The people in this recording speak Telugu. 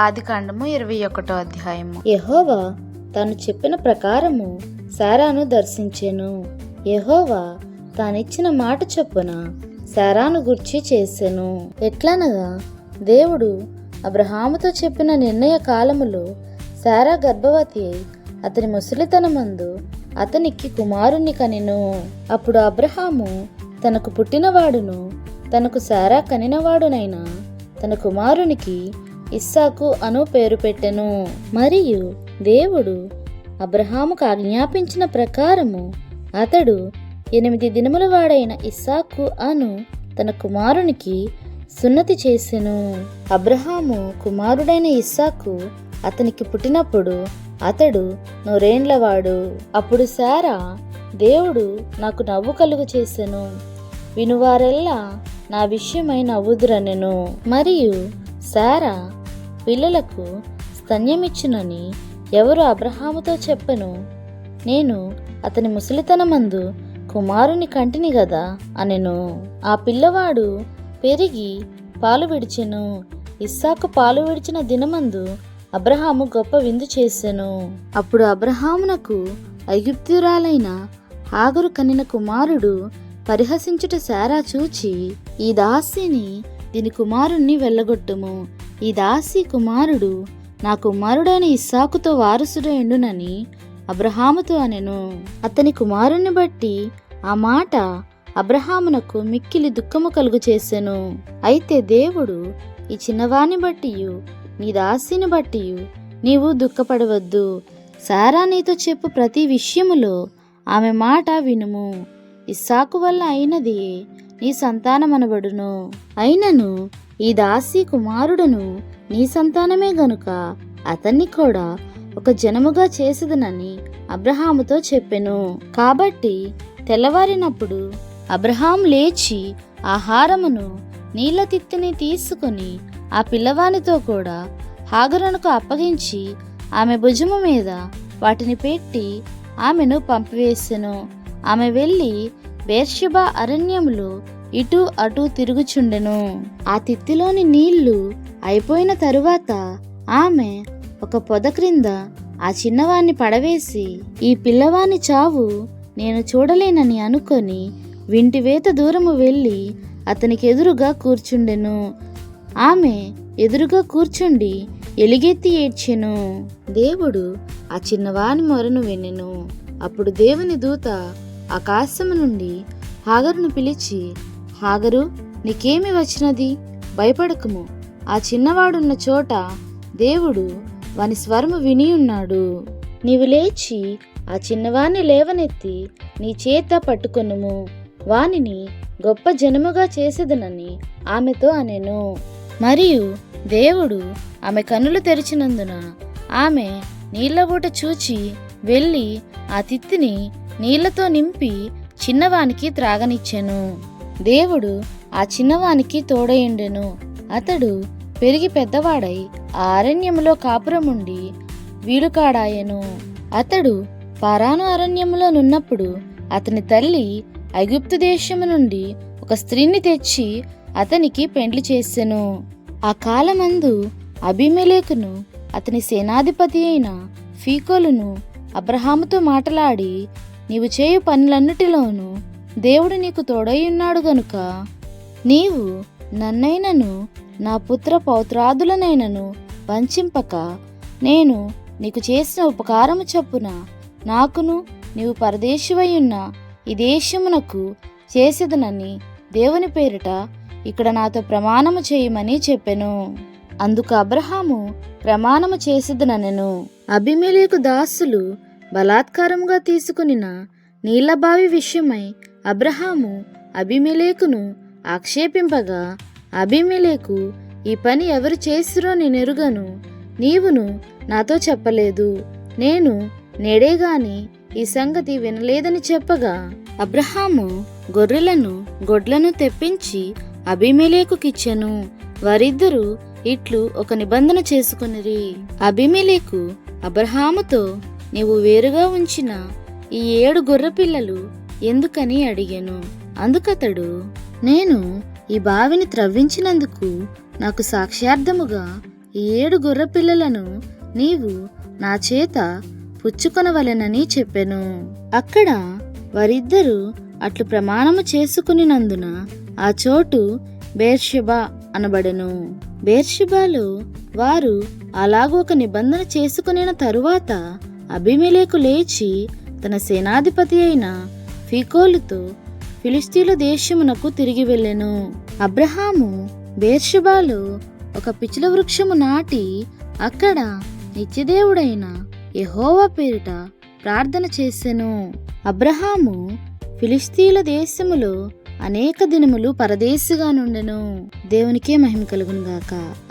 ఆదికాండము 21వ అధ్యాయము. యెహోవా తాను చెప్పిన ప్రకారము శారాను దర్శించెను. యెహోవా తానిచ్చిన మాట చొప్పున శారాను గూర్చి చేసెను. ఎట్లనగా దేవుడు అబ్రహాముతో చెప్పిన నిర్ణయ కాలములో శారా గర్భవతి అయి అతని ముసలితనమందు అతనికి కుమారుణ్ణి కనెను. అప్పుడు అబ్రహాము తనకు పుట్టినవాడును తనకు శారా కనినవాడునైన తన కుమారునికి ఇస్సాకు అను పేరు పెట్టెను. మరియు దేవుడు అబ్రహాముకు ఆజ్ఞాపించిన ప్రకారము అతడు 8 దినముల వాడైన ఇస్సాకు అను తన కుమారునికి సున్నతి చేసెను. అబ్రహాము కుమారుడైన ఇస్సాకు అతనికి పుట్టినప్పుడు అతడు 100 ఏండ్లవాడు. అప్పుడు శారా, దేవుడు నాకు నవ్వు కలుగు చేసెను, వినువారెల్లా నా విషయమై నవ్వుదురనెను. మరియు శారా పిల్లలకు స్తన్యమిచ్చునని ఎవరు అబ్రహాముతో చెప్పెను. నేను అతని ముసలితనమందు కుమారుని కంటిని గదా అనెను. ఆ పిల్లవాడు పెరిగి పాలు విడిచెను. ఇస్సాకు పాలు విడిచిన దినమందు అబ్రహాము గొప్ప విందు చేసెను. అప్పుడు అబ్రహామునకు ఐగుప్త్యురాలైన హాగరు కనిన కుమారుడు పరిహసించుట శారా చూచి, ఈ దాసిని దీని కుమారుణ్ణి వెళ్ళగొట్టుము, ఈ దాసి కుమారుడు నా కుమారుడైన ఇస్సాకుతో వారసుడు ఎండునని అబ్రహాముతో అనెను. అతని కుమారుణ్ణి బట్టి ఆ మాట అబ్రహామునకు మిక్కిలి దుఃఖము కలుగు చేసెను. అయితే దేవుడు, ఈ చిన్నవాని బట్టియు నీ దాసిని బట్టియు నీవు దుఃఖపడవద్దు, శారా నీతో చెప్పు ప్రతి విషయములో ఆమె మాట వినుము, ఇస్సాకు వల్ల అయినది నీ సంతానమనబడును. అయినను ఈ దాసి కుమారుడును నీ సంతానమే గనుక అతన్ని కూడా ఒక జనముగా చేసేదనని అబ్రహాముతో చెప్పెను. కాబట్టి తెల్లవారినప్పుడు అబ్రహాం లేచి ఆహారమును నీళ్ల తిత్తిని తీసుకుని ఆ పిల్లవానితో కూడా హాగరునకు అప్పగించి ఆమె భుజము మీద వాటిని పెట్టి ఆమెను పంపివేసెను. ఆమె వెళ్ళి బేర్షెబా అరణ్యములో ఇటు అటు తిరుగుచుండెను. ఆ తిత్తిలోని నీళ్లు అయిపోయిన తరువాత ఆమె ఒక పొద క్రింద ఆ చిన్నవాణ్ణి పడవేసి, ఈ పిల్లవాని చావు నేను చూడలేనని అనుకొని వింటివేత దూరము వెళ్ళి అతనికి ఎదురుగా కూర్చుండెను. ఆమె ఎదురుగా కూర్చుండి ఎలుగెత్తి ఏడ్చెను. దేవుడు ఆ చిన్నవాని మొరను వినెను. అప్పుడు దేవుని దూత ఆకాశము నుండి హాగరును పిలిచి, హాగరు, నీకేమి వచ్చినది? భయపడకుము, ఆ చిన్నవాడున్న చోట దేవుడు వాని స్వరము వినియున్నాడు. నీవు లేచి ఆ చిన్నవాణ్ణి లేవనెత్తి నీ చేత పట్టుకొనుము, వానిని గొప్ప జనముగా చేసేదనని ఆమెతో అనెను. మరియు దేవుడు ఆమె కన్నులు తెరిచినందున ఆమె నీళ్లబూట చూచి వెళ్ళి ఆ తిత్తిని నీళ్లతో నింపి చిన్నవానికి త్రాగనిచ్చెను. దేవుడు ఆ చిన్నవానికి తోడయుండెను. అతడు పెరిగి పెద్దవాడై ఆ అరణ్యములో కాపురముండి వీడుకాడాయెను. అతడు పారాను అరణ్యములో నున్నప్పుడు అతని తల్లి ఐగుప్తు దేశము నుండి ఒక స్త్రీని తెచ్చి అతనికి పెండ్లి చేసెను. ఆ కాలమందు అబీమెలెకును అతని సేనాధిపతి అయిన ఫీకోలును అబ్రహాముతో మాటలాడి, నీవు చేయు పనులన్నిటిలోనూ దేవుడు నీకు తోడయ్యున్నాడు గనుక నీవు నన్నైనను నా పుత్ర పౌత్రాదులనైనను వంచింపక నేను నీకు చేసిన ఉపకారము చొప్పున నాకును నీవు పరదేశివయ్యున్న ఈ దేశమునకు చేసేదనని దేవుని పేరిట ఇక్కడ నాతో ప్రమాణము చేయమని చెప్పెను. అందుకు అబ్రహాము ప్రమాణము చేసేదనెను. అబీమెలెకు దాసులు బలాత్కారముగా తీసుకునిన నీళ్లబావి విషయమై అబ్రహాము అబీమెలెకును ఆక్షేపింపగా, అబీమెలెకు, ఈ పని ఎవరు చేసిరో నేనెరుగను, నీవును నాతో చెప్పలేదు, నేను నేడేగాని ఈ సంగతి వినలేదని చెప్పగా, అబ్రహాము గొర్రెలను గొడ్లను తెప్పించి అబీమెలెకుకిచ్చెను. వారిద్దరూ ఇట్లు ఒక నిబంధన చేసుకొనిరి. అబీమెలెకు అబ్రహాముతో, నీవు వేరుగా ఉంచిన ఈ 7 గొర్రె పిల్లలు ఎందుకని అడిగెను. అందుకతడు, నేను ఈ బావిని త్రవ్వించినందుకు నాకు సాక్ష్యార్థముగా ఈ 7 గొర్రె పిల్లలను నీవు నా చేత పుచ్చుకొనవలెనని చెప్పెను. అక్కడ వారిద్దరూ అట్లు ప్రమాణము చేసుకునినందున ఆ చోటు బేర్షెబా అనబడెను. బేర్షెబాలో వారు అలాగూ ఒక నిబంధన చేసుకునిన తరువాత అబీమెలెకు లేచి తన సేనాధిపతి అయిన ఫీకోలుతో ఫిలిష్తీయుల దేశమునకు తిరిగి వెళ్ళెను. అబ్రహాము బేర్షెబాలో ఒక పిచ్చుల వృక్షము నాటి అక్కడ నిత్యదేవుడైన యెహోవా పేరిట ప్రార్థన చేసెను. అబ్రహాము ఫిలిష్తీయుల దేశములో అనేక దినములు పరదేశిగా నుండెను. దేవునికే మహిమ కలుగును గాక.